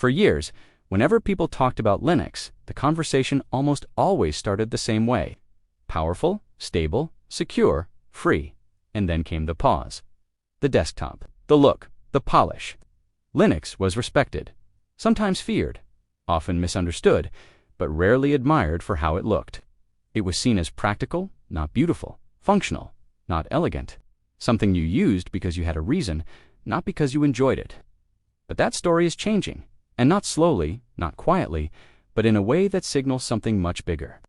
For years, whenever people talked about Linux, the conversation almost always started the same way: powerful, stable, secure, free. And then came the pause. The desktop, the look, the polish. Linux was respected, sometimes feared, often misunderstood, but rarely admired for how it looked. It was seen as practical, not beautiful, functional, not elegant, something you used because you had a reason, not because you enjoyed it. But that story is changing, and not slowly, not quietly, but in a way that signals something much bigger.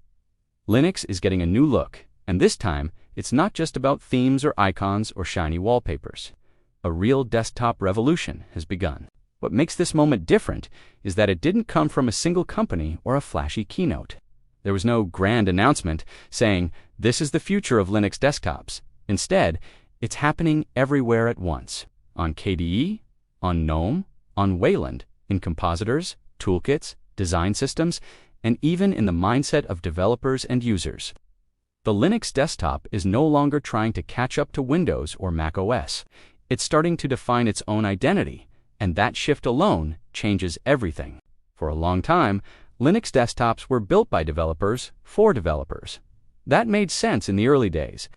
Linux is getting a new look, and this time, it's not just about themes or icons or shiny wallpapers. A real desktop revolution has begun. What makes this moment different is that it didn't come from a single company or a flashy keynote. There was no grand announcement saying, "This is the future of Linux desktops." Instead, it's happening everywhere at once. On KDE, on Gnome, on Wayland, in compositors, toolkits, design systems, and even in the mindset of developers and users. The Linux desktop is no longer trying to catch up to Windows or macOS. It's starting to define its own identity, and that shift alone changes everything. For a long time, Linux desktops were built by developers for developers. That made sense in the early days.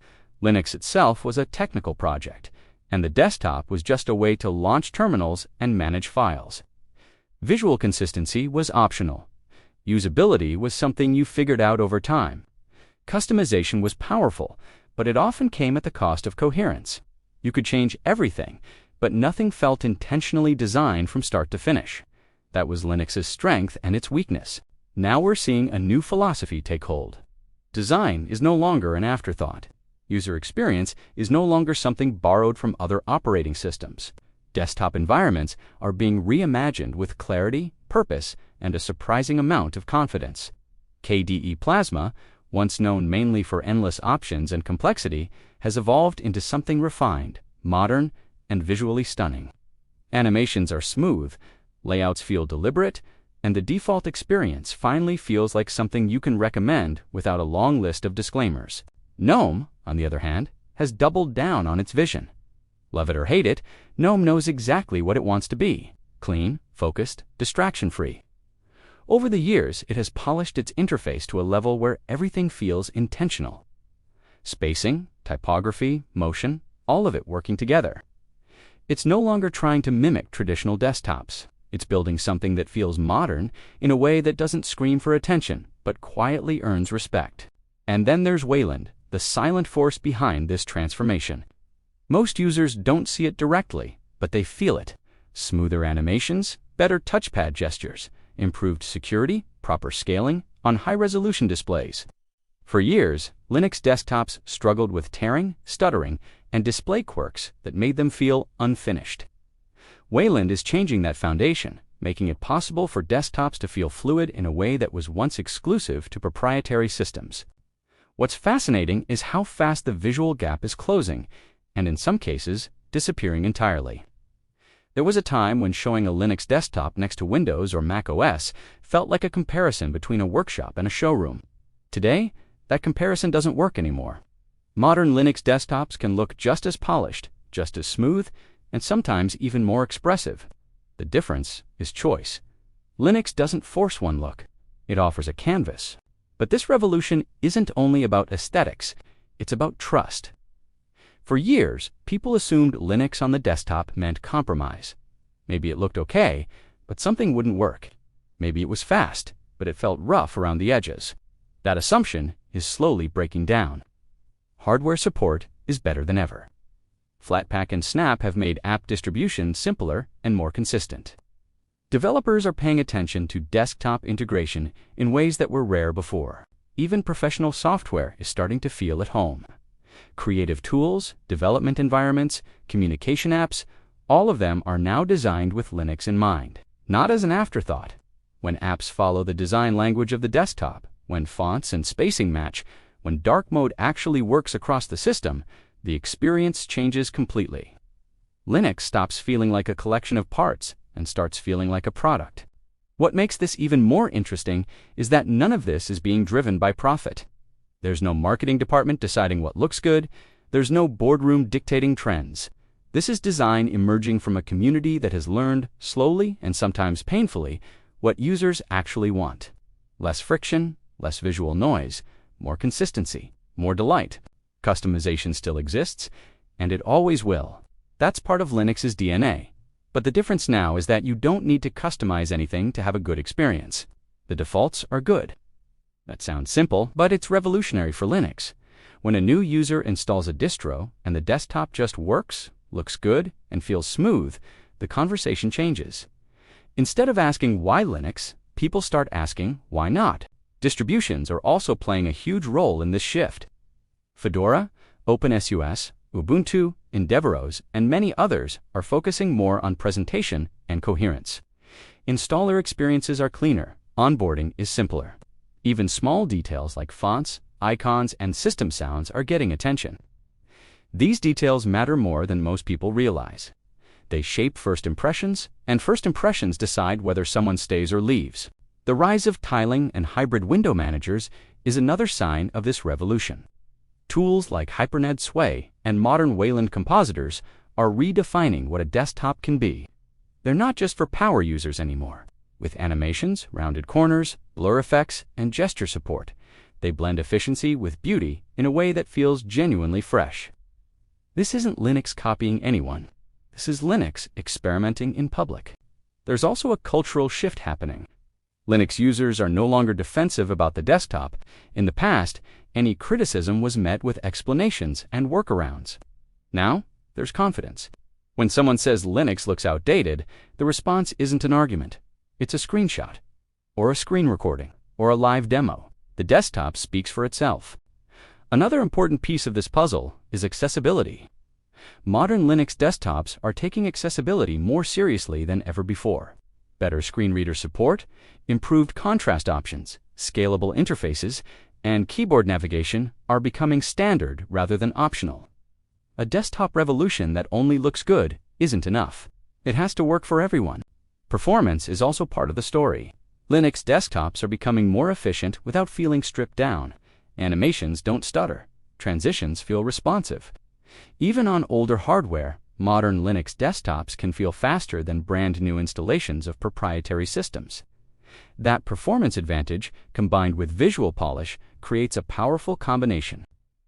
Linux itself was a technical project, and the desktop was just a way to launch terminals and manage files. Visual consistency was optional. Usability was something you figured out over time. Customization was powerful, but it often came at the cost of coherence. You could change everything, but nothing felt intentionally designed from start to finish. That was Linux's strength and its weakness. Now we're seeing a new philosophy take hold. Design is no longer an afterthought. User experience is no longer something borrowed from other operating systems. Desktop environments are being reimagined with clarity, purpose, and a surprising amount of confidence. KDE Plasma, once known mainly for endless options and complexity, has evolved into something refined, modern, and visually stunning. Animations are smooth, layouts feel deliberate, and the default experience finally feels like something you can recommend without a long list of disclaimers. Gnome, on the other hand, has doubled down on its vision. Love it or hate it, Gnome knows exactly what it wants to be: clean, focused, distraction-free. Over the years, it has polished its interface to a level where everything feels intentional. Spacing, typography, motion, all of it working together. It's no longer trying to mimic traditional desktops. It's building something that feels modern in a way that doesn't scream for attention, but quietly earns respect. And then there's Wayland, the silent force behind this transformation. Most users don't see it directly, but they feel it. Smoother animations, better touchpad gestures, improved security, proper scaling, on high-resolution displays. For years, Linux desktops struggled with tearing, stuttering, and display quirks that made them feel unfinished. Wayland is changing that foundation, making it possible for desktops to feel fluid in a way that was once exclusive to proprietary systems. What's fascinating is how fast the visual gap is closing, and in some cases, disappearing entirely. There was a time when showing a Linux desktop next to Windows or macOS felt like a comparison between a workshop and a showroom. Today, that comparison doesn't work anymore. Modern Linux desktops can look just as polished, just as smooth, and sometimes even more expressive. The difference is choice. Linux doesn't force one look. It offers a canvas. But this revolution isn't only about aesthetics, it's about trust. For years, people assumed Linux on the desktop meant compromise. Maybe it looked okay, but something wouldn't work. Maybe it was fast, but it felt rough around the edges. That assumption is slowly breaking down. Hardware support is better than ever. Flatpak and Snap have made app distribution simpler and more consistent. Developers are paying attention to desktop integration in ways that were rare before. Even professional software is starting to feel at home. Creative tools, development environments, communication apps, all of them are now designed with Linux in mind, not as an afterthought. When apps follow the design language of the desktop, when fonts and spacing match, when dark mode actually works across the system, the experience changes completely. Linux stops feeling like a collection of parts and starts feeling like a product. What makes this even more interesting is that none of this is being driven by profit. There's no marketing department deciding what looks good. There's no boardroom dictating trends. This is design emerging from a community that has learned, slowly and sometimes painfully, what users actually want. Less friction, less visual noise, more consistency, more delight. Customization still exists, and it always will. That's part of Linux's DNA. But the difference now is that you don't need to customize anything to have a good experience. The defaults are good. That sounds simple, but it's revolutionary for Linux. When a new user installs a distro and the desktop just works, looks good, and feels smooth, the conversation changes. Instead of asking why Linux, people start asking why not. Distributions are also playing a huge role in this shift. Fedora, OpenSUS, Ubuntu, Endeavoros, and many others are focusing more on presentation and coherence. Installer experiences are cleaner, onboarding is simpler. Even small details like fonts, icons, and system sounds are getting attention. These details matter more than most people realize. They shape first impressions, and first impressions decide whether someone stays or leaves. The rise of tiling and hybrid window managers is another sign of this revolution. Tools like Hyperned Sway and modern Wayland compositors are redefining what a desktop can be. They're not just for power users anymore. With animations, rounded corners, blur effects, and gesture support, they blend efficiency with beauty in a way that feels genuinely fresh. This isn't Linux copying anyone. This is Linux experimenting in public. There's also a cultural shift happening. Linux users are no longer defensive about the desktop. In the past, any criticism was met with explanations and workarounds. Now, there's confidence. When someone says Linux looks outdated, the response isn't an argument. It's a screenshot, or a screen recording, or a live demo. The desktop speaks for itself. Another important piece of this puzzle is accessibility. Modern Linux desktops are taking accessibility more seriously than ever before. Better screen reader support, improved contrast options, scalable interfaces, and keyboard navigation are becoming standard rather than optional. A desktop revolution that only looks good isn't enough. It has to work for everyone. Performance is also part of the story. Linux desktops are becoming more efficient without feeling stripped down. Animations don't stutter. Transitions feel responsive. Even on older hardware, modern Linux desktops can feel faster than brand new installations of proprietary systems. That performance advantage, combined with visual polish, creates a powerful combination.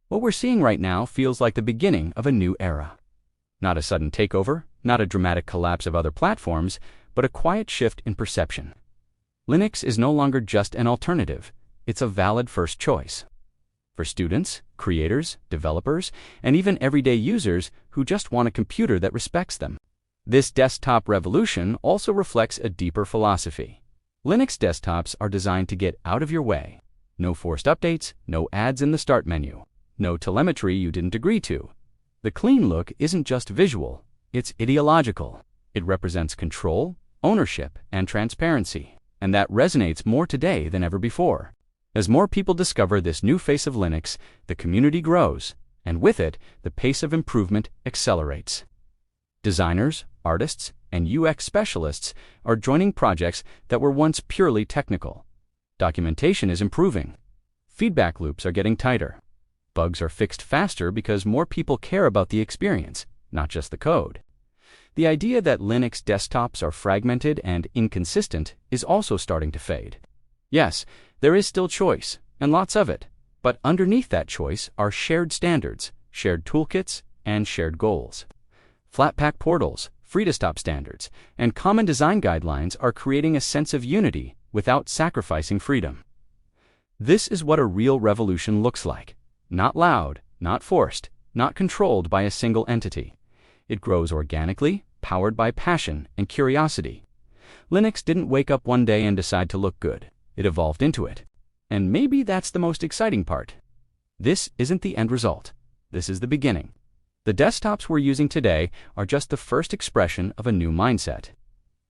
What we're seeing right now feels like the beginning of a new era. Not a sudden takeover, not a dramatic collapse of other platforms, but a quiet shift in perception. Linux is no longer just an alternative, it's a valid first choice. For students, creators, developers, and even everyday users who just want a computer that respects them. This desktop revolution also reflects a deeper philosophy. Linux desktops are designed to get out of your way. No forced updates, no ads in the start menu, no telemetry you didn't agree to. The clean look isn't just visual, it's ideological. It represents control, ownership, and transparency, and that resonates more today than ever before. As more people discover this new face of Linux, the community grows, and with it, the pace of improvement accelerates. Designers, artists, and UX specialists are joining projects that were once purely technical. Documentation is improving. Feedback loops are getting tighter. Bugs are fixed faster because more people care about the experience, not just the code. The idea that Linux desktops are fragmented and inconsistent is also starting to fade. Yes, there is still choice, and lots of it, but underneath that choice are shared standards, shared toolkits, and shared goals. Flatpak portals, free-to-stop standards, and common design guidelines are creating a sense of unity without sacrificing freedom. This is what a real revolution looks like. Not loud, not forced, not controlled by a single entity. It grows organically, powered by passion and curiosity. Linux didn't wake up one day and decide to look good. It evolved into it. And maybe that's the most exciting part. This isn't the end result. This is the beginning. The desktops we're using today are just the first expression of a new mindset.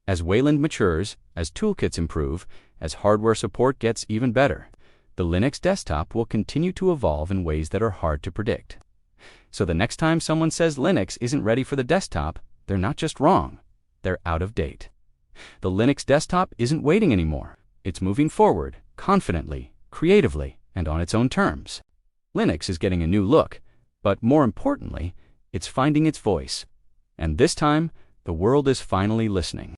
As Wayland matures, as toolkits improve, as hardware support gets even better, the Linux desktop will continue to evolve in ways that are hard to predict. So the next time someone says Linux isn't ready for the desktop, they're not just wrong, they're out of date. The Linux desktop isn't waiting anymore. It's moving forward, confidently, creatively, and on its own terms. Linux is getting a new look, but more importantly, it's finding its voice. And this time, the world is finally listening.